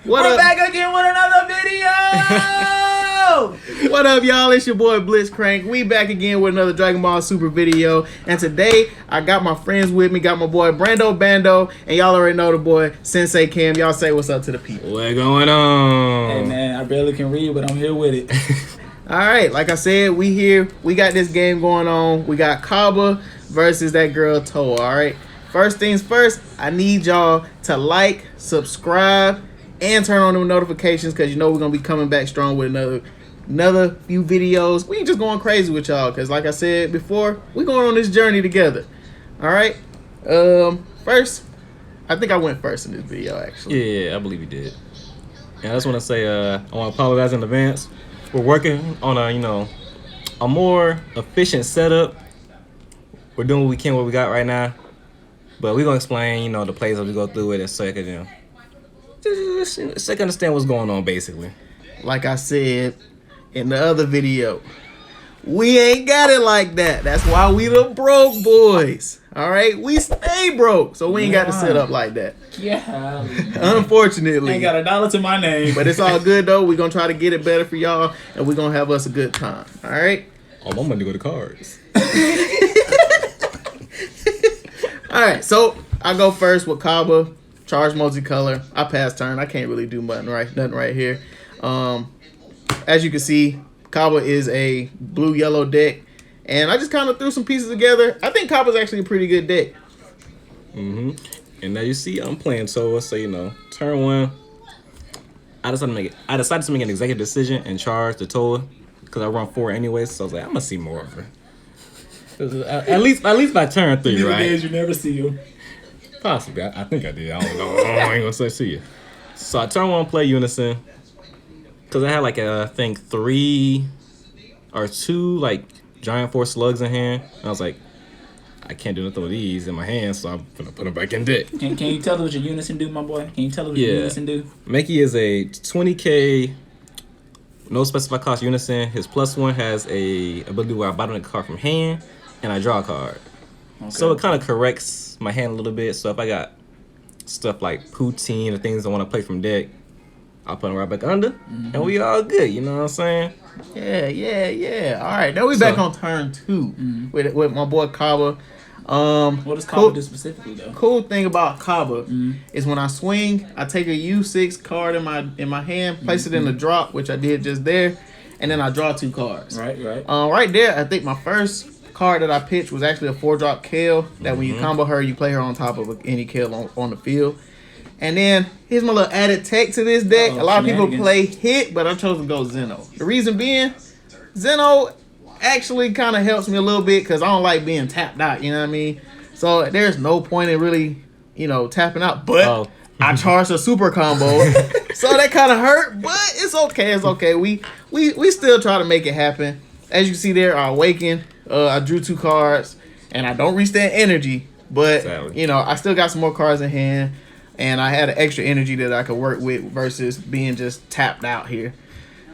We're back again with another video! What up, y'all? It's your boy Blitzcrank. We back again with another Dragon Ball Super video. And today, I got my friends with me. Got my boy Brando Bando. And y'all already know the boy Sensei Cam. Y'all say what's up to the people. What's going on? Hey, man, I barely can read, but I'm here with it. Alright, like I said, we here. We got this game going on. We got Cabba versus that girl Towa, alright? First things first, I need y'all to like, subscribe, and turn on the notifications because you know we're going to be coming back strong with another few videos. We ain't just going crazy with y'all because like I said before, we're going on this journey together. Alright? First, I think I went first in this video actually. Yeah, I believe you did. And I just want to say I want to apologize in advance. We're working on a more efficient setup. We're doing what we can, what we got right now. But we're going to explain, the plays as we go through it in a second, just so you can understand what's going on, basically. Like I said in the other video, we ain't got it like that. That's why we the broke boys. All right? We stay broke, so we ain't got to set up like that. Yeah. Unfortunately. Ain't got $1 to my name. But it's all good, though. We're going to try to get it better for y'all, and we're going to have us a good time. All right? Oh, my money go to cards. All right, so I go first with Cabba, charge multicolor. I pass turn. I can't really do nothing right here. As you can see, Cabba is a blue-yellow deck, and I just kind of threw some pieces together. I think Cabba's actually a pretty good deck. And now you see I'm playing Towa, so turn one. I decided to make an executive decision and charge the Towa because I run 4 anyways. So I was like, I'm gonna see more of her. At least by turn 3, right? Days you never see you. Possibly. I think I did. I don't know. I ain't gonna say see you. So I turn 1, play Unison. Because I had I think 3 or 2 giant 4 slugs in hand. And I was like, I can't do nothing with these in my hand, so I'm gonna put them back in deck. Can you tell us what your Unison do, my boy? Can you tell us what your Unison do? Meki is a 20k, no specified cost Unison. His +1 has a ability where I bottom the card from hand and I draw a card. Okay. So it kind of corrects my hand a little bit. So if I got stuff like poutine or things I want to play from deck, I'll put them right back under, and we all good. You know what I'm saying? Yeah. All right, now we back on turn 2 with my boy Cabba. What does Cabba do specifically, though? Cool thing about Cabba is when I swing, I take a U6 card in my hand, place it in the drop, which I did just there, and then I draw 2 cards. Right. Right there, I think my first card that I pitched was actually a 4-drop Kale. That when you combo her, you play her on top of any Kale on the field. And then here's my little added tech to this deck. A lot of people play Hit, but I chose to go Zeno. The reason being, Zeno actually kind of helps me a little bit because I don't like being tapped out, you know what I mean? So there's no point in really, tapping out. But I charged a super combo. So that kind of hurt, but it's okay. It's okay. We still try to make it happen. As you can see there, I awakened. I drew 2 cards, and I don't restand energy. But, I still got some more cards in hand. And I had an extra energy that I could work with versus being just tapped out here.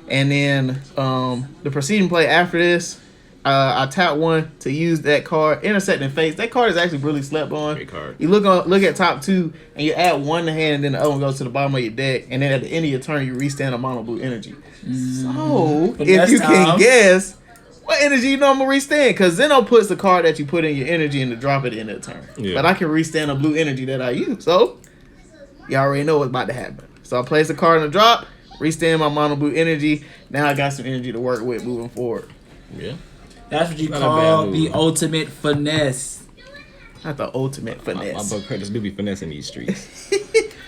And then the preceding play after this, I tapped 1 to use that card, Intersecting Fates. That card is actually really slept on. Great card. You look at top 2, and you add 1 to hand, and then the other one goes to the bottom of your deck. And then at the end of your turn, you restand a mono blue energy. So, if you can guess, what energy I'm going to restand? Because Zeno puts the card that you put in your energy and to drop it in the turn. Yeah. But I can restand a blue energy that I use. So, y'all already know what's about to happen. So I place the card in the drop, restand my mono blue energy. Now I got some energy to work with moving forward. Yeah. That's what you call the ultimate finesse. Not the ultimate finesse. My brothers do be finessing these streets.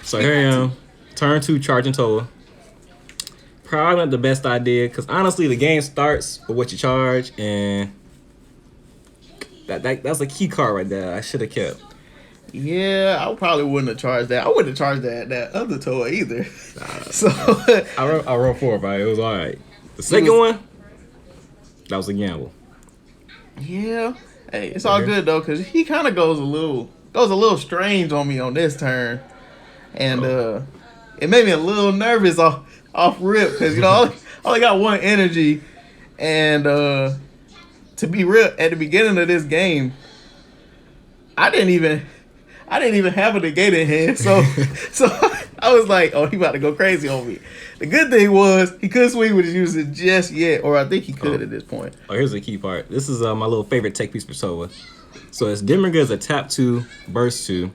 So here I am. Turn 2, charging Towa. Probably not the best idea because honestly the game starts with what you charge, and that's a key card right there I should have kept. Yeah, I probably wouldn't have charged that. I wouldn't have charged that other Towa either. So I wrote 4, but it was all right. The second one, that was a gamble. Yeah, hey, it's all good though because he kind of goes a little strange on me on this turn, and it made me a little nervous off rip because I only got 1 energy, and to be real, at the beginning of this game, I didn't even have a negate in hand, so I was like, oh, he about to go crazy on me. The good thing was he couldn't swing with his using just yet, or I think he could at this point. Oh, here's the key part. This is my little favorite tech piece for Towa. So it's Dimringer is a tap 2, burst 2.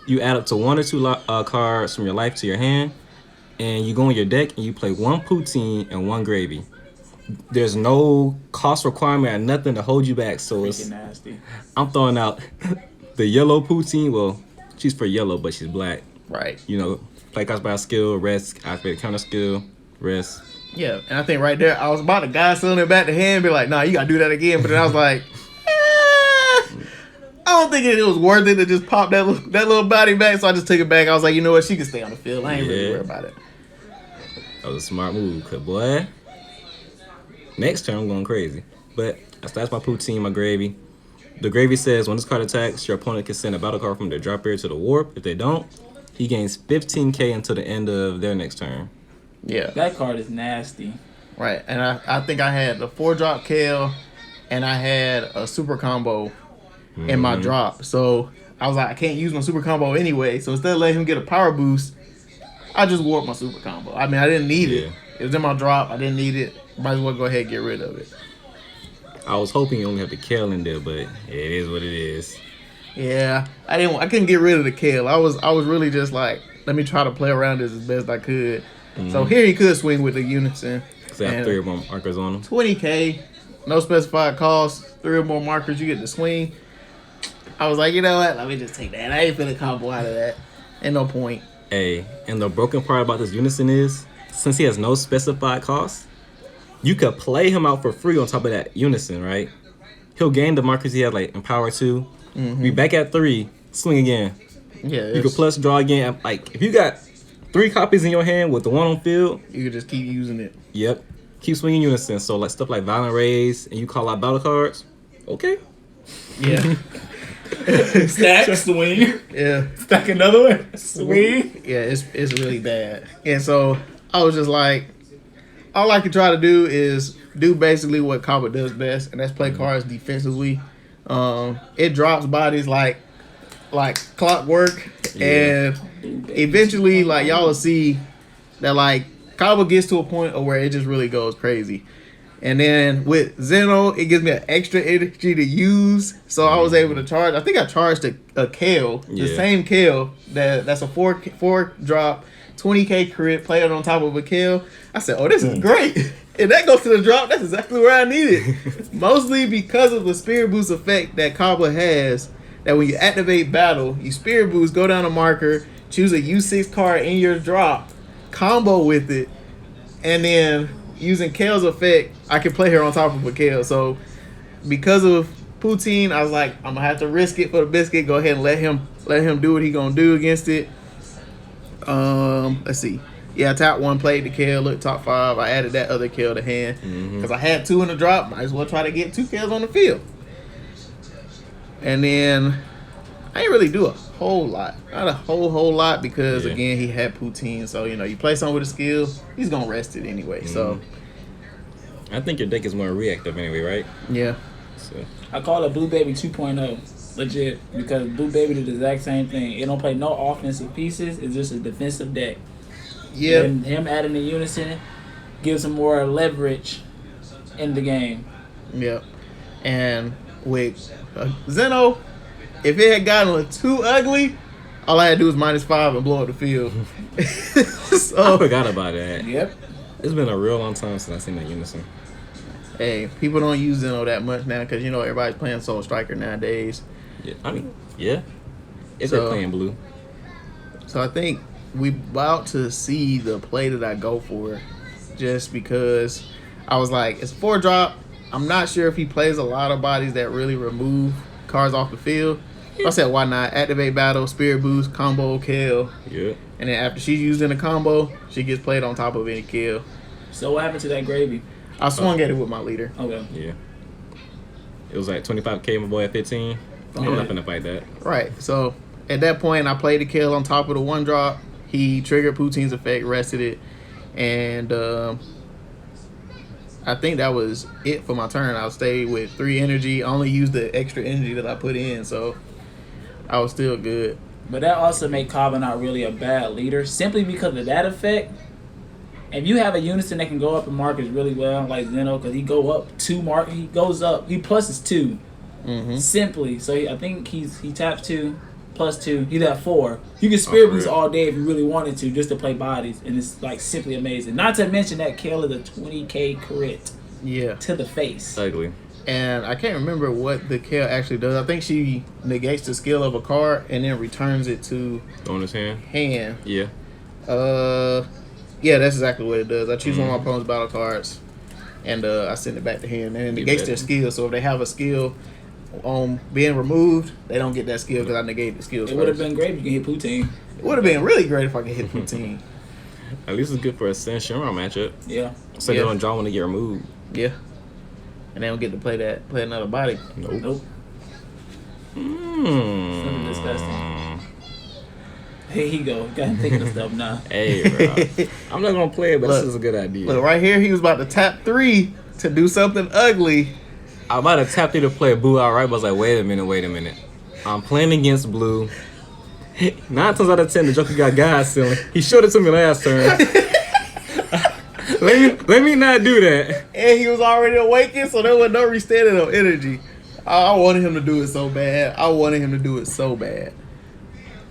You add up to 1 or 2 cards from your life to your hand, and you go on your deck and you play 1 poutine and 1 gravy. There's no cost requirement or nothing to hold you back, so it's nasty. I'm throwing out the yellow poutine. Well, she's for yellow, but she's black. Right. You know, play cost by skill, rest, activate counter skill, rest. Yeah, and I think right there, I was about to guy selling it back to hand, be like, nah, you gotta do that again. But then I was like, I don't think it was worth it to just pop that little body back. So I just took it back. I was like, you know what, she can stay on the field. I ain't really worried about it. That was a smart move, cause boy, next turn I'm going crazy. But that's my poutine, my gravy. The gravy says when this card attacks, your opponent can send a battle card from their drop area to the warp. If they don't, he gains 15k until the end of their next turn. Yeah. That card is nasty. Right, and I think I had the 4-drop Kale, and I had a super combo in my drop. So I was like, I can't use my super combo anyway. So instead of letting him get a power boost, I just warped my super combo. I mean, I didn't need it. It was in my drop. I didn't need it. Might as well go ahead and get rid of it. I was hoping you only have the Kale in there, but it is what it is. Yeah, I couldn't get rid of the Kale. I was really just like, let me try to play around this as best I could. So here he could swing with the Unison. Because I have 3 or more markers on him. 20k, no specified cost, 3 or more markers, you get to swing. I was like, you know what? Let me just take that. I ain't finna combo out of that. Ain't no point. Hey, and the broken part about this Unison is, since he has no specified cost, you could play him out for free on top of that Unison, right? He'll gain the markers he has, like, in Power 2. Be back at 3, swing again. Yeah. You could plus draw again. Like, if you got 3 copies in your hand with the 1 on field, you could just keep using it. Yep. Keep swinging Unison. So, like, stuff like Violent Rays, and you call out battle cards, okay. Yeah. Stack, swing. Yeah. Stack another one, swing. Yeah, it's really bad. And so I was just like, all I can try to do is do basically what Cabba does best, and that's play cards defensively. It drops bodies like clockwork, and eventually, like, y'all will see that, like, Cabba gets to a point of where it just really goes crazy. And then with Zeno, it gives me an extra energy to use. So I was able to charge. I think I charged a Kale, the same Kale that's a 4-drop, 20k crit, play it on top of a Kale. I said, oh, this is great. And that goes to the drop. That's exactly where I need it. Mostly because of the Spirit Boost effect that Cabba has, that when you activate battle, you Spirit Boost, go down a marker, choose a U6 card in your drop, combo with it, and then using Kale's effect, I can play her on top of a Kale. So because of Poutine, I was like, I'm gonna have to risk it for the biscuit. Go ahead and let him do what he gonna do against it. Let's see. Yeah, top 1 played the Kale, looked top 5. I added that other Kale to hand because I had 2 in the drop. Might as well try to get 2 Kales on the field. And then I didn't really do a whole lot. Not a whole lot because, again, he had Poutine. So, you play something with a skill, he's going to rest it anyway. So I think your deck is more reactive anyway, right? Yeah. So I call it Blue Baby 2.0. Legit. Because Blue Baby did the exact same thing. It don't play no offensive pieces. It's just a defensive deck. Yeah. And him adding the Unison gives him more leverage in the game. Yep. And with Zeno, if it had gotten too ugly, all I had to do was -5 and blow up the field. I forgot about that. Yep. It's been a real long time since I've seen that Unison. Hey, people don't use Zeno that much now because, everybody's playing Soul Striker nowadays. Yeah, I mean, yeah. If So- they're playing blue. So I think we about to see the play that I go for, just because I was like, it's 4-drop. I'm not sure if he plays a lot of bodies that really remove cards off the field. I said, why not? Activate battle, Spirit Boost, combo, Kale. Yeah. And then after she's used in a combo, she gets played on top of any Kale. So what happened to that gravy? I swung at it with my leader. Okay. Yeah. It was like 25k, my boy, at 15. I'm not gonna fight that. Right. So at that point, I played the Kale on top of the 1-drop. He triggered Poutine's effect, rested it, and I think that was it for my turn. I stayed with 3 energy. I only used the extra energy that I put in, so I was still good. But that also make Cabba not really a bad leader, simply because of that effect. If you have a unison that can go up in markers really well, like Zeno, because he goes up, he pluses 2. Simply. So I think he taps 2, plus 2, he's at 4. You can spirit boost all day if you really wanted to, just to play bodies, and it's like simply amazing. Not to mention that kill is a 20k crit. Yeah. To the face. Ugly. And I can't remember what the Kale actually does. I think she negates the skill of a card and then returns it to on his hand. Yeah. Yeah, that's exactly what it does. I choose one of my opponent's battle cards, and I send it back to hand, and it negates their skill. So if they have a skill being removed, they don't get that skill because I negated the skills. It would have been great if you could hit Poutine. It would have been really great if I could hit Poutine. At least it's good for a Sin Shimmer matchup. Yeah. So they don't draw when they get removed. Yeah. And they don't get to play another body. Nope. Something disgusting. Here you go. Got him thinking of stuff now. Hey, bro. I'm not gonna play it, but this is a good idea. Look, right here, he was about to tap 3 to do something ugly. I might have tapped it to play Boo outright, but I was like, wait a minute. I'm playing against Blue. 9 times out of 10, the Joker got God Ceiling. He showed it to me last turn. Let me not do that. And he was already awakened, so there was no restanding of energy. I wanted him to do it so bad.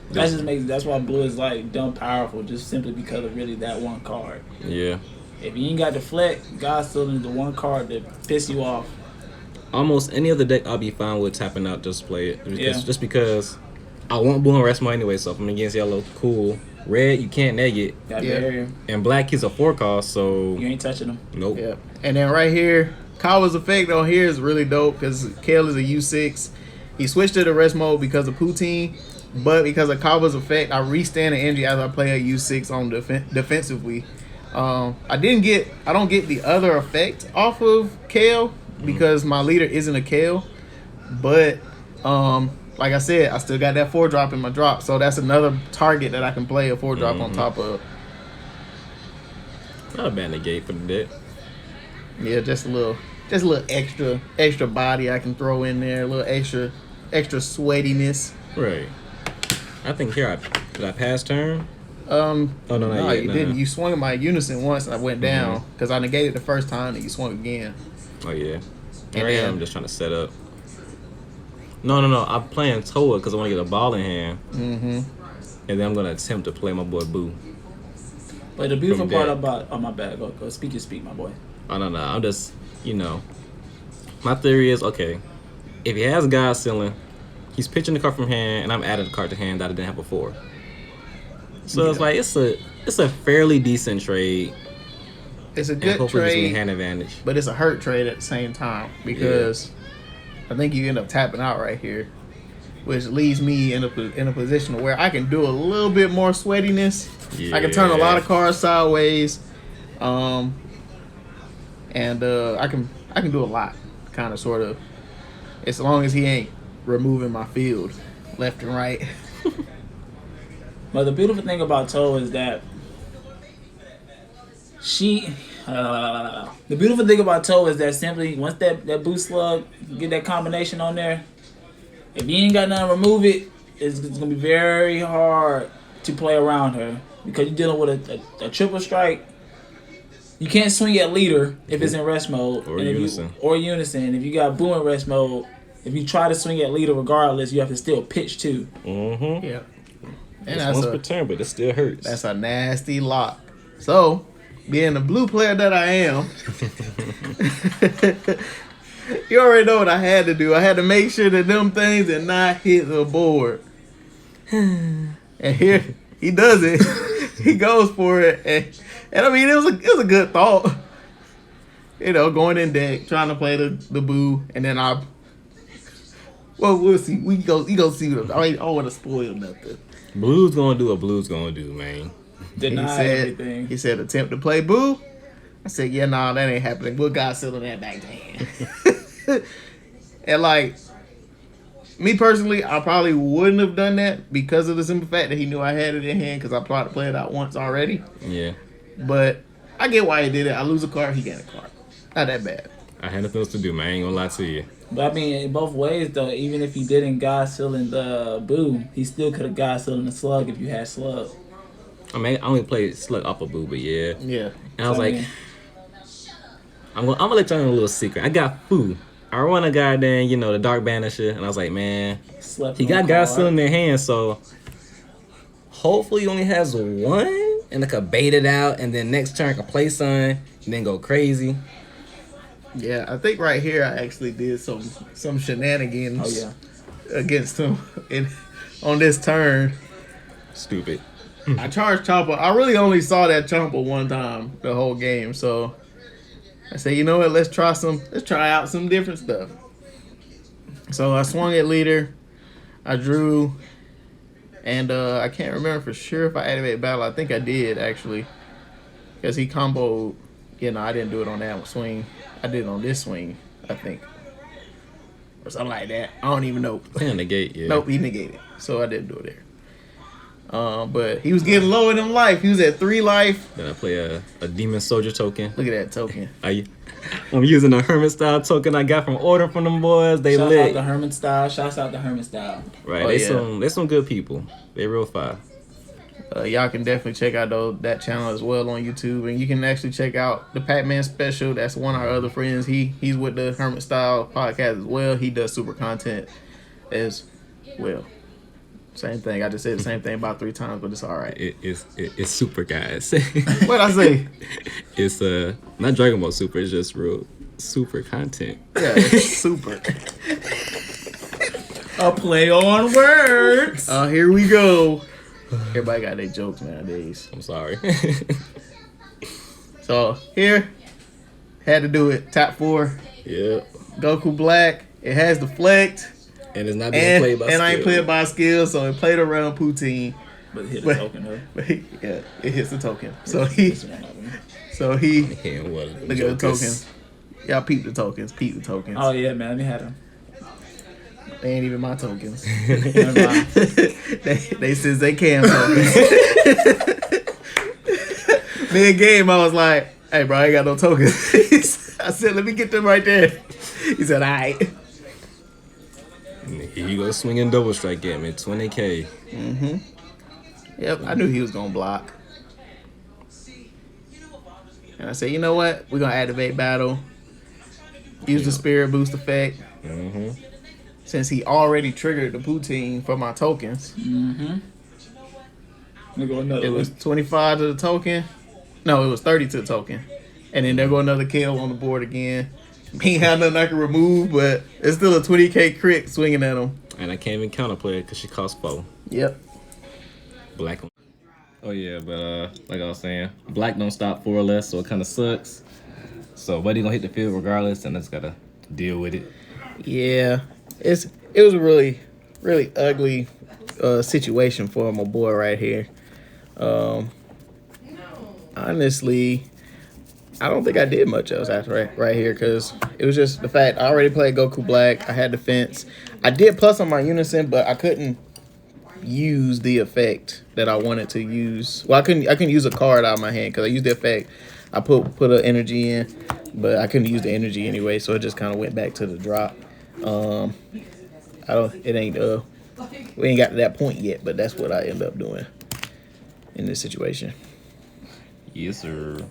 That's why Blue is like dumb powerful, just simply because of really that one card. Yeah. If you ain't got deflect, God still is the one card that piss you off. Almost any other deck I'll be fine with tapping out, just play it. Just because I want Blue and Resmo anyway, so if I'm against yellow, cool. Red, you can't neg it. Got barrier. And black, he's a 4 cost, so you ain't touching him. Nope. Yeah. And then right here, Kawa's effect on here is really dope because Kale is a U6. He switched to the rest mode because of Poutine, but because of Kawa's effect, I restand the energy as I play a U6 on defensively. I don't get the other effect off of Kale because my leader isn't a Kale, but like I said, I still got that 4-drop in my drop, so that's another target that I can play a 4-drop on top of. Not a bad negate for the deck. Yeah, just a little extra body I can throw in there, a little extra sweatiness. Right. I think here did I pass turn? Oh no, no, you didn't. You swung at my unison once and I went down because I negated the first time and you swung again. Oh yeah. And right here I'm just trying to set up. No. I'm playing Towa because I want to get a ball in hand. And then I'm gonna attempt to play my boy Boo. But the beautiful part about my bad, go speak, my boy. Oh no, I'm just my theory is okay. If he has God Ceiling, he's pitching the card from hand, and I'm adding the card to hand that I didn't have before. So it's like it's a fairly decent trade. It's a good trade, hand advantage, but it's a hurt trade at the same time because I think you end up tapping out right here, which leaves me in a position where I can do a little bit more sweatiness. I can turn a lot of cards sideways, and I can do a lot, kind of, sort of, as long as he ain't removing my field left and right. But the beautiful thing about Towa is that the beautiful thing about Towa is that simply once that boost slug, get that combination on there, if you ain't got nothing to remove it, it's gonna be very hard to play around her because you're dealing with a triple strike. You can't swing at leader if it's in rest mode or unison. If you got Boo in rest mode, if you try to swing at leader regardless, you have to still pitch too. Yeah. And that's once per turn, but it still hurts. That's a nasty lock. So, being the blue player that I am, you already know what I had to do. I had to make sure that them things did not hit the board. And here he does it. He goes for it, and I mean it was a good thought. You know, going in deck, trying to play the Boo, and then we'll see. You go see what I don't want to spoil nothing. Blue's gonna do what Blue's gonna do, man. Everything. He said attempt to play Boo. I said, yeah, nah, that ain't happening. We'll God selling that back to hand. And like me personally, I probably wouldn't have done that because of the simple fact that he knew I had it in hand because I tried to play it out once already. Yeah. But I get why he did it. I lose a card, he got a card. Not that bad. I had nothing else to do, man. I ain't gonna lie to you. But I mean, in both ways though, even if he didn't God Sealing the Boo, he still could have God Sealing the Slug if you had Slug. I mean, I only played Slug off of Boo, but yeah. Yeah. And I was So, I like, mean, I'm gonna let y'all know a little secret. I got Foo. I run a goddamn, the Dark Banner shit, and I was like, man, slept he on got God card. Sealing in their hand, so hopefully he only has one, and I could bait it out, and then next turn I could play something, and then go crazy. Yeah, I think right here I actually did some shenanigans Oh against him on this turn. Stupid. I charged Chopper. I really only saw that Chopper one time the whole game, so I said, you know what? Let's try out some different stuff. So I swung at leader. I drew, and I can't remember for sure if I activated battle. I think I did actually, because he comboed. I didn't do it on that swing. I did it on this swing, I think, or something like that. I don't even know. Playing the gate, yeah. Nope, he negated, so I didn't do it there. But he was getting low in them life. He was at 3 life. Then I play a Demon Soldier token. Look at that token. I'm using a Hermit style token I got from ordering from them boys. They Shouts lit. out the Hermit Style. Shouts out the Hermit Style. Right, Oh, yeah. they some good people. They real fire. Y'all can definitely check out that channel as well on YouTube, and you can actually check out the Pac-Man special. That's one of our other friends. He's with the Hermit Style podcast as well. He does super content as well. Same thing. I just said the same thing about 3 times, but it's all right. It's super, guys. What'd I say? It's not Dragon Ball Super. It's just real super content. Yeah, it's super. A play on words. Here we go. Everybody got their jokes nowadays. I'm sorry. So here, had to do it. Top 4. Yeah. Goku Black. It has deflect. And it's not being played by skill. And I ain't played by skill, so it played around Poutine. But it hit a token though. But yeah, it hits the token. So It's one of them. Yeah, what look at the tokens. Y'all peep the tokens. Peep the tokens. Oh yeah, man. Let me have them. They ain't even my tokens. Never mind. they says they can tokens. Mid game, I was like, "Hey, bro, I ain't got no tokens." I said, "Let me get them right there." He said, "All right." Here you go swinging double strike at me, 20K. Mm-hmm. Yep, I knew he was gonna block. And I said, you know what? We're gonna activate battle. Use the spirit boost effect. Mm-hmm. Since he already triggered the poutine for my tokens. Mm-hmm. There go another It was one. 25 to the token. No, it was 30 to the token. And then there go another kill on the board again. He ain't had nothing I can remove, but it's still a 20K crit swinging at him. And I can't even counterplay it because she costs 4. Yep. Black. Oh yeah, but like I was saying, black don't stop 4 or less, so it kind of sucks. So Buddy gonna hit the field regardless, and I just gotta deal with it. Yeah. It was a really, really ugly situation for my boy right here. Honestly, I don't think I did much else after right here because it was just the fact I already played Goku Black. I had defense. I did plus on my unison, but I couldn't use the effect that I wanted to use. Well, I couldn't use a card out of my hand because I used the effect. I put an energy in, but I couldn't use the energy anyway, so it just kind of went back to the drop. We ain't got to that point yet, but that's what I end up doing in this situation. Yes, sir.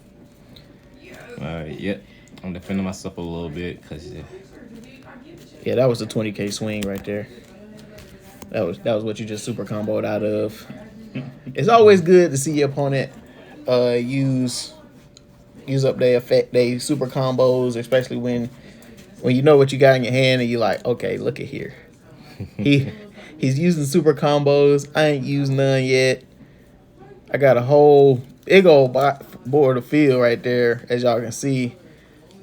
Alright, yep. I'm defending myself a little bit because Yeah, that was a 20K swing right there. That was what you just super comboed out of. It's always good to see your opponent use up their effect, they super combos, especially when you know what you got in your hand and you're like, okay, look at here. He's using super combos. I ain't used none yet. I got a whole big old board of field right there, as y'all can see.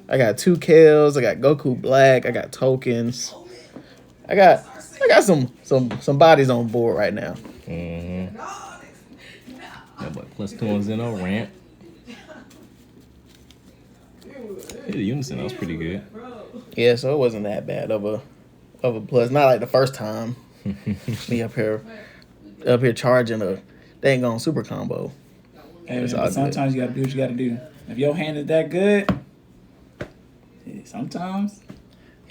I got 2 kills. I got Goku Black. I got tokens. I got some bodies on board right now. Mm-hmm. Yeah, but +2 on Zeno ramp. Hit the unison. That was pretty good. Yeah, so it wasn't that bad of a plus. Not like the first time. Me up here charging a dang on super combo. Hey, It's man, all but sometimes you gotta do what you gotta do. If your hand is that good, sometimes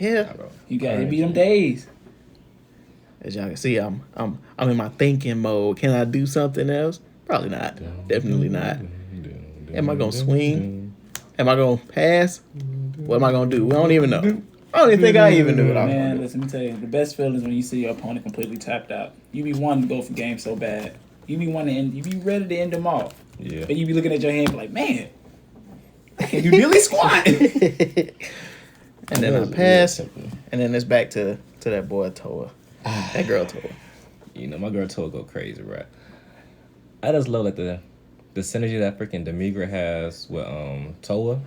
Yeah. You got to beat them days. As y'all can see, I'm in my thinking mode. Can I do something else? Probably not. Definitely not. Am I gonna swing? Am I gonna pass? What am I gonna do? We don't even know. I don't even think I even knew what I was gonna Man, do. listen, let me tell you, the best feeling is when you see your opponent completely tapped out. You be wanting to go for games so bad. You be wanting to end, you be ready to end them off. Yeah. But you be looking at your hand like, man, can you really squat? And then I pass, and then it's back to that boy Towa. That girl Towa. You know, my girl Towa go crazy, right? I just love like the synergy that freaking Demigra has with Towa.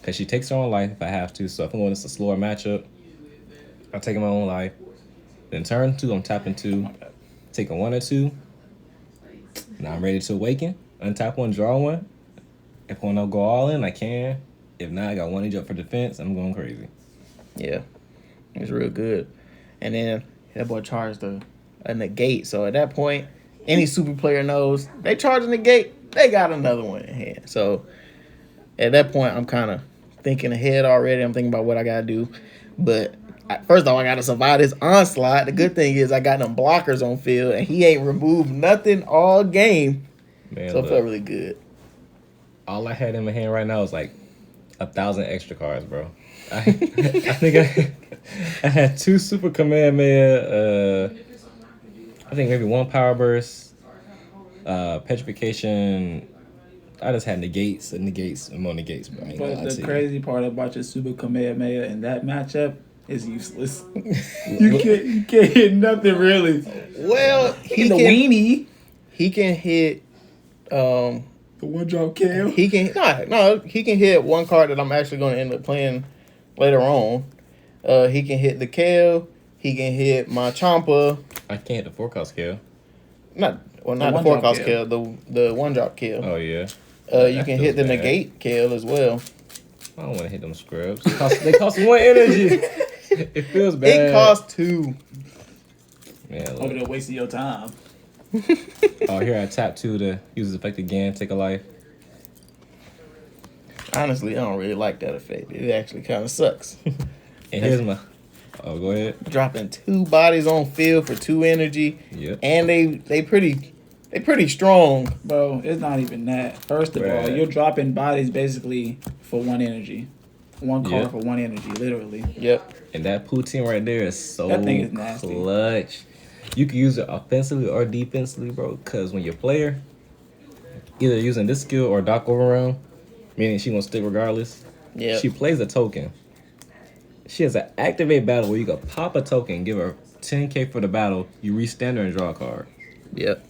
Because she takes her own life if I have to. So if I'm going to a slower matchup, I'm taking my own life. Then turn 2, I'm tapping 2. Taking 1 or 2. Now I'm ready to awaken. Untap 1, draw 1. If I want to go all in, I can. If not, I got 1 edge up for defense. I'm going crazy. Yeah, it's real good. And then that boy charged a negate. So at that point, any super player knows they charge a negate, they got another one in hand. So at that point, I'm kind of thinking ahead already. I'm thinking about what I got to do. But first off, I got to survive this onslaught. The good thing is I got them blockers on field, and he ain't removed nothing all game. Man, So it felt really good. All I had in my hand right now was like 1,000 extra cards, bro. I think I had 2 Super Kamehameha, I think maybe 1 Power Burst, Petrification. I just had negates and more negates, bro. But the crazy part about your Super Kamehameha in that matchup is useless. you can't hit nothing really. Well, He the weenie. He can hit. The 1-drop kill. He can he can hit 1 card that I'm actually going to end up playing later on. He can hit the Kale. He can hit my Champa. I can't hit the 4-cost kill. Not the 4-cost kill. The 1-drop kill. Oh yeah. You can hit the negate kill as well. I don't want to hit them scrubs. They cost 1 energy. It feels bad. It costs 2. Man, Over there wasting your time. Oh, here I tap 2 to use this effect again, take a life. Honestly, I don't really like that effect. It actually kind of sucks. And here's my. Oh, go ahead. Dropping 2 bodies on field for 2 energy. Yep. And they pretty strong. Bro, it's not even that. First of all, you're dropping bodies basically for 1 energy. 1 card for 1 energy, literally. Yep. And that poutine right there is so That thing is nasty. clutch. You can use it offensively or defensively, bro. Because when your player either using this skill or Doc Overround, meaning she gonna stick regardless, she plays a token. She has an activate battle where you can pop a token, give her 10k for the battle, you restand her and draw a card. Yep.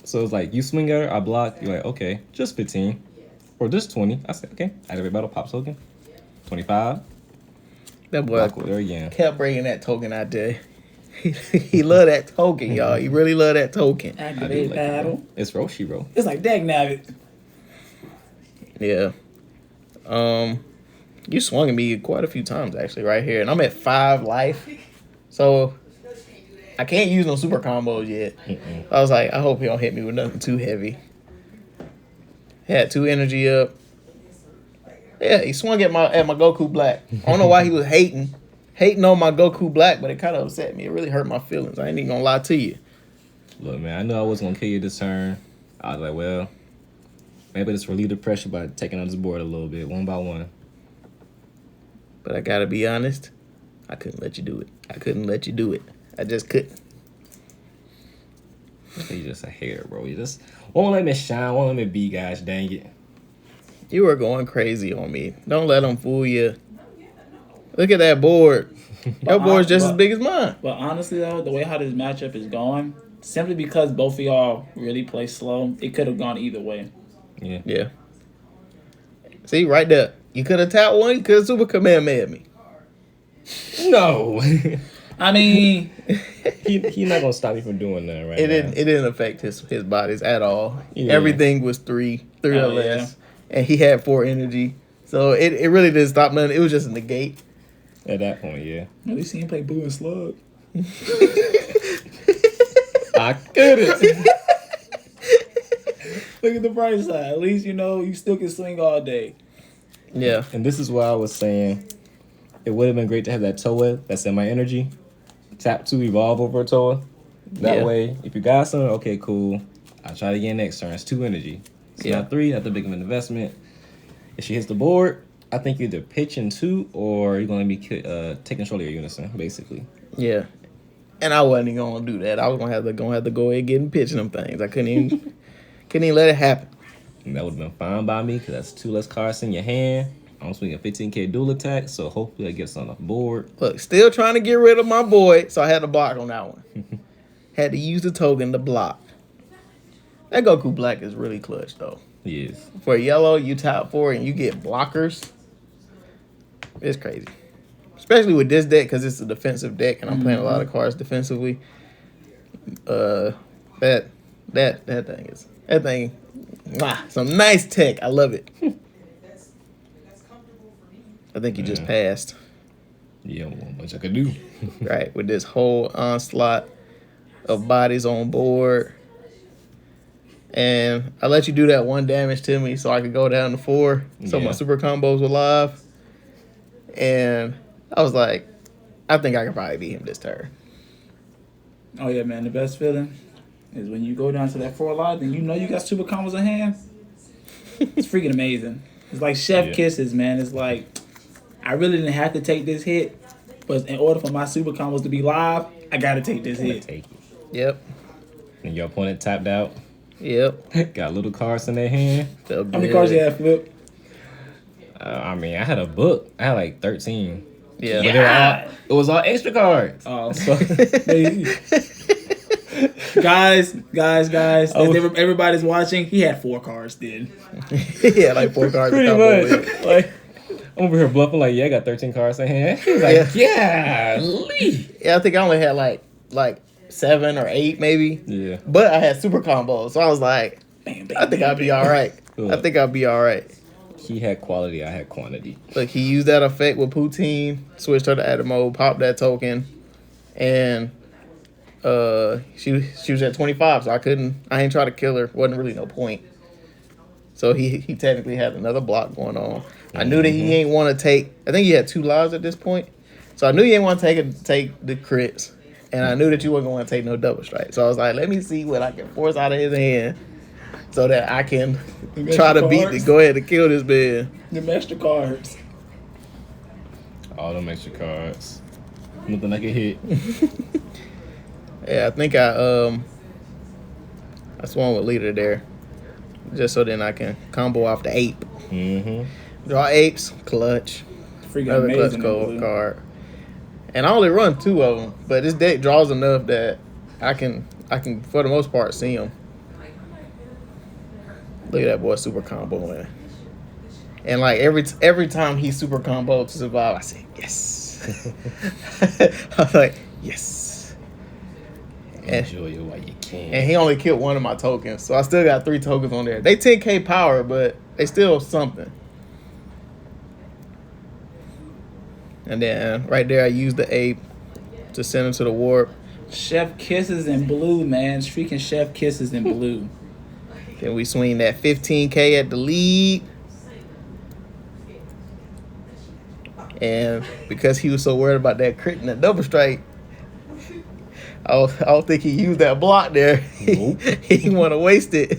So it's like you swing at her, I block, you're like, okay, just 15. Or just 20. I said, okay, activate battle, pop token. 25. That boy there again. kept bringing that token out there. He love that token, y'all. He really love that token. Activate like battle. It's Roshi, bro. It's like Dag Nabbit. Yeah. You swung at me quite a few times actually right here, and I'm at 5 life, so I can't use no super combos yet. I was like, I hope he don't hit me with nothing too heavy. Had 2 energy up. Yeah, he swung at my Goku Black. I don't know why he was hating on my Goku Black, but it kind of upset me. It really hurt my feelings. I ain't even gonna lie to you. Look, man, I knew I wasn't gonna kill you this turn. I was like, well, maybe just relieve the pressure by taking on this board a little bit, 1 by 1. But I gotta be honest, I couldn't let you do it. I just couldn't. You just a hater, bro. You just won't let me shine, won't let me be, guys. Dang it. You were going crazy on me. Don't let them fool you. Look at that board. Your board's just as big as mine. But honestly, though, the way how this matchup is going, simply because both of y'all really play slow, it could have gone either way. Yeah. See, right there. You could have tapped 1. You could have super Kamehameha me. No. I mean, he not gonna stop you from doing that right It now. didn't affect his bodies at all. Yeah. Everything was 3 or less. And he had 4 energy. So it really didn't stop nothing. It was just a negate. At that point, yeah. at least he didn't play Boo and Slug. I couldn't. Look at the bright side. At least, you still can swing all day. Yeah. And this is why I was saying, It would have been great to have that Towa that's in my energy. Tap 2, evolve over a Towa. That way, if you got some, okay, cool. I'll try it again next turn. It's 2 energy. It's not 3, not that big of an investment. If she hits the board, I think you're either pitching 2 or you're going to be taking control of your unison, basically. Yeah. And I wasn't even going to do that. I was going to have to go ahead and get and pitch them things. I couldn't even let it happen. And that would have been fine by me because that's 2 less cards in your hand. I'm swinging 15k dual attack, so hopefully I get some on the board. Look, still trying to get rid of my boy, so I had to block on that one. Had to use the token to block. That Goku Black is really clutch, though. He is. For yellow, you tap 4 and you get blockers. It's crazy. Especially with this deck, because it's a defensive deck, and I'm playing a lot of cards defensively. That thing, some nice tech. I love it. I think he just passed. Yeah, not much I could do. Right, with this whole onslaught of bodies on board. And I let you do that 1 damage to me so I could go down to 4. So my super combos were live. And I was like, I think I could probably beat him this turn. Oh, yeah, man. The best feeling is when you go down to that 4 live and you know you got super combos in hand. It's freaking amazing. It's like chef kisses, man. It's like, I really didn't have to take this hit, but in order for my super combos to be live, I got to take this hit. Take it. Yep. And your opponent tapped out. Yep. Got little cards in their hand. How many cards you have, Flip? I mean, I had a book. I had like 13. Yeah. But it was all extra cards. Oh, so, guys. Everybody's watching. He had 4 cards then. Yeah, like 4 cards. Pretty much. Like, I'm over here bluffing like, I got 13 cards in hand. He was like, yeah, I think I only had like 7 or 8 maybe. Yeah. But I had super combos, so I was like, I think I'd be all right. I think I'll be all right. He had quality, I had quantity. Look, he used that effect with Poutine, switched her to adder mode, popped that token, and she was at 25, so I ain't try to kill her. Wasn't really no point. So he technically had another block going on. I knew that he ain't want to take. I think he had 2 lives at this point, so I knew he ain't want to take the crits, and I knew that you wasn't going to take no double strike. So I was like, let me see what I can force out of his hand, so that I can try to go ahead and kill this man. Them extra cards. All them extra cards. Nothing I can hit. Yeah, I think I swung with leader there, just so then I can combo off the ape. Draw apes, clutch. Freaking Another amazing. clutch card. And I only run 2 of them, but this deck draws enough that I can for the most part see them. Look at that boy super comboing. And like every time he super combo to survive, I say yes. I was like, yes. Enjoy it while you can. And he only killed 1 of my tokens, so I still got 3 tokens on there. They 10k power, but they still something. And then right there, I used the ape to send him to the warp. Chef kisses in blue, man. Freaking chef kisses in blue. Then we swing that 15k at the lead. And because he was so worried about that crit and that double strike, I don't think he used that block there. Nope. He didn't want to waste it.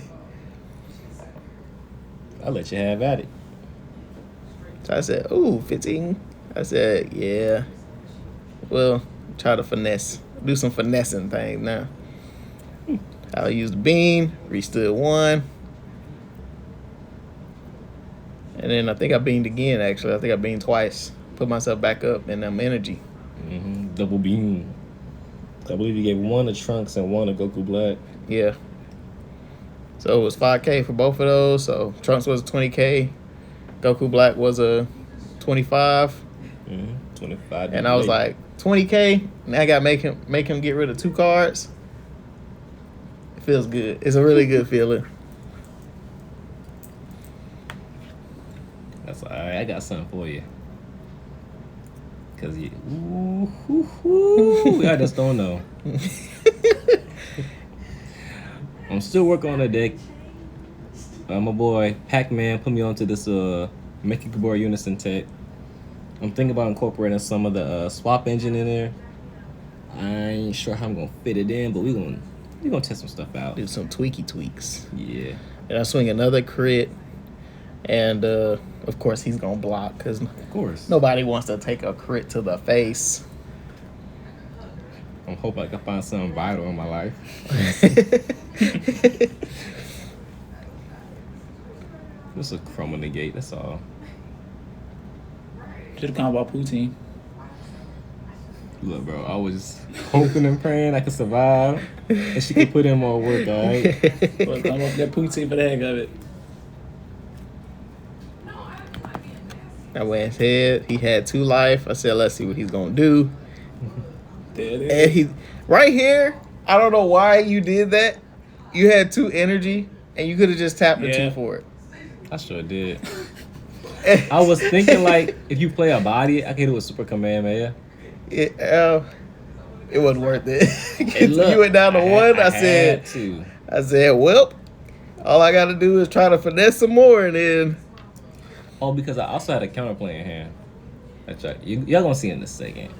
I'll let you have at it. So I said, ooh, 15. I said, yeah. Well, try to do some finessing things now. I'll use the bean, restood 1. And then I think I beamed again, actually. I think I beamed twice. Put myself back up in energy. Double beam. I believe you gave 1 to Trunks and 1 to Goku Black. Yeah. So it was 5k for both of those. So Trunks was 20k. Goku Black was a 25. 25. And I was like, 20k? Now I got to make him get rid of 2 cards. It feels good. It's a really good feeling. That's all right. I got something for you. Cause I just don't know. I'm still working on the deck. My boy Pac-Man put me onto this Mechikabura Unison tech. I'm thinking about incorporating some of the swap engine in there. I ain't sure how I'm gonna fit it in, but we gonna test some stuff out. Do some tweaks. Yeah. And I swing another crit, and of course he's gonna block because Of course. nobody wants to take a crit to the face. I'm hoping I can find something vital in my life. Just a crumb in the gate, that's all. Should have come about poutine. Look, bro, I was hoping and praying I could survive, and she could put in more work, all right? But come up with that poutine for the heck of it. I went his head. He had 2 life. I said, let's see what he's gonna do. There it is. And he right here. I don't know why you did that. You had 2 energy, and you could have just tapped the 2 for it. I sure did. I was thinking, like, if you play a body, I could do a super Kamehameha. It wasn't worth it. Hey, look, you went down to 1. I had said, well, all I got to do is try to finesse some more, and then. Oh, because I also had a counterplay in hand. That's right. Y'all gonna see in a second.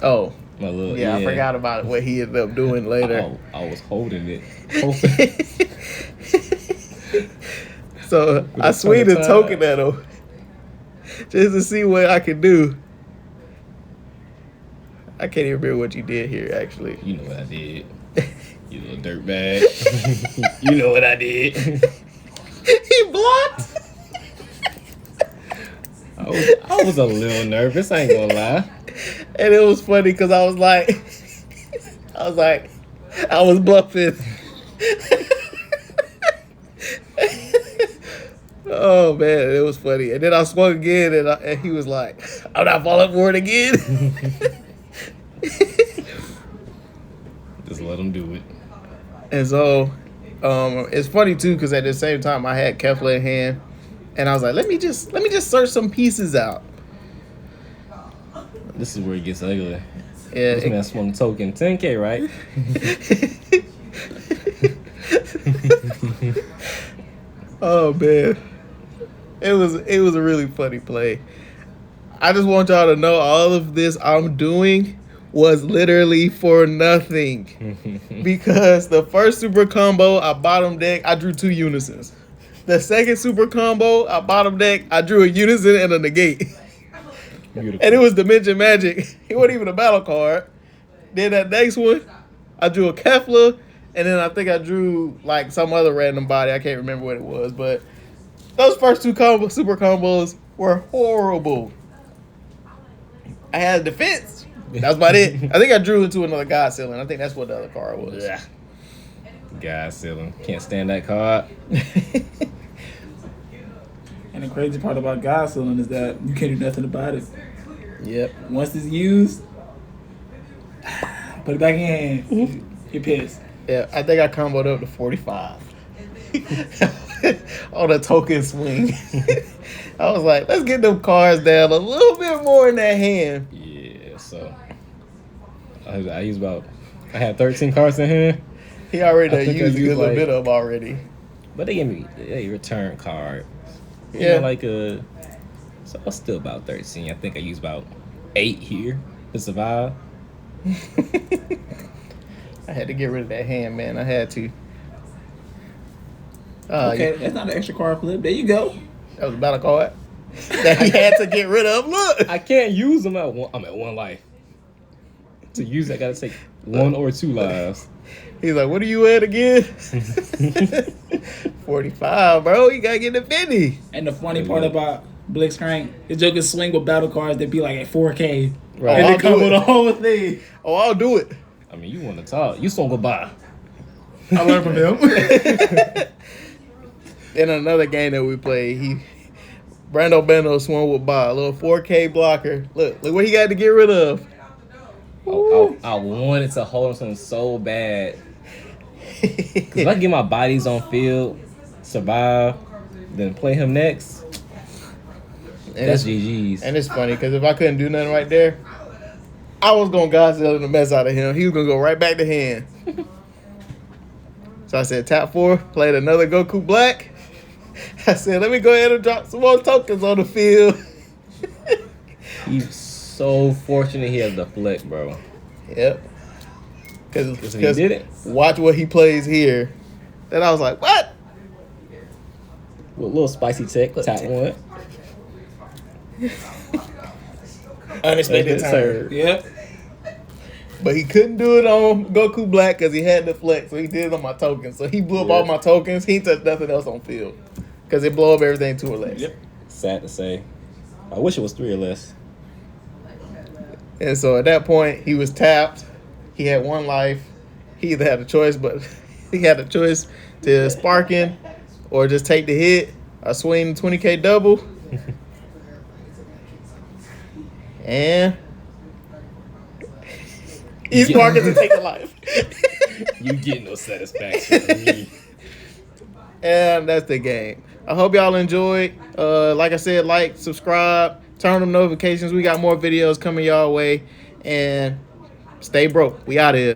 Oh. My little, Yeah, I forgot about it, what he ended up doing later. I was holding it. Hoping. So I swing a token at him just to see what I can do. I can't even remember what you did here, actually. You know what I did. You little dirtbag. You know what I did. He blocked. I was a little nervous, I ain't gonna lie. And it was funny because I was bluffing. Oh man, it was funny. And then I swung again, and he was like, "I'm not falling for it again." Just let him do it. And so, it's funny too because at the same time I had Kefla in hand, and I was like, "Let me just search some pieces out." This is where it gets ugly. Yeah, This man swung token 10K, right? Oh man, it was a really funny play. I just want y'all to know all of this I'm doing was literally for nothing because the first super combo I bottom deck I drew 2 unisons. The second super combo I bottom deck I drew a unison and a negate. Beautiful. And it was Dimension Magic. It wasn't even a battle card. Then that next one, I drew a Kefla, and then I think I drew like some other random body. I can't remember what it was, but those first 2 super combos were horrible. I had a defense. That was about it. I think I drew into another God Ceiling. I think that's what the other card was. Yeah. God Ceiling. Can't stand that card. And the crazy part about God Ceiling is that you can't do nothing about it. Yep. Once it's used, put it back in hand. You're pissed. Yeah, I think I comboed up to 45 on a token swing. I was like, let's get them cards down a little bit more in that hand. Yeah, so I had 13 cards in here. He already I think I used a used good little like- bit of them already. But they gave me a return card. Yeah. So I was still about 13. I think I used about 8 here to survive. I had to get rid of that hand, man. I had to. Okay, that's not an extra card flip. There you go. That was a battle card that he had to get rid of. Look. I can't use them at 1. I'm at 1 life. To use it, I gotta take 1 or 2 lives. He's like, what are you at again? 45, bro. You gotta get the 50. And the funny part about Blitzcrank, the Joker swing with battle cards that be like at 4K. Right. And I'll they come do with it. the whole thing. Oh, I'll do it. I mean, you want to talk. You swung goodbye. I learned from him. In another game that we played, Brando Beno swung with Bob, a little 4K blocker. Look what he got to get rid of. I wanted to hold on something so bad. Because if I get my bodies on field, survive, then play him next, that's GG's. And it's funny because if I couldn't do nothing right there, I was going to Godzilla the mess out of him. He was going to go right back to hand. So I said, tap 4, played another Goku Black. I said, let me go ahead and drop some more tokens on the field. He's so fortunate he has the flick, bro. Yep. Because He did it. Watch what he plays here. Then I was like, what? Little spicy tech, tap one. Unexpected turn. Yep. But he couldn't do it on Goku Black because he had the flex, so he did it on my tokens. So he blew up all my tokens. He touched nothing else on field because it blow up everything 2 or less. Yep. Sad to say. I wish it was 3 or less. And so at that point, he was tapped. He had 1 life. He either had a choice, but he had a choice to sparking or just take the hit or swing 20K double. And he's sparking to take a life. You get no satisfaction from me. And that's the game. I hope y'all enjoyed. Like I said, like, subscribe, turn on notifications. We got more videos coming y'all way. And stay broke. We out here.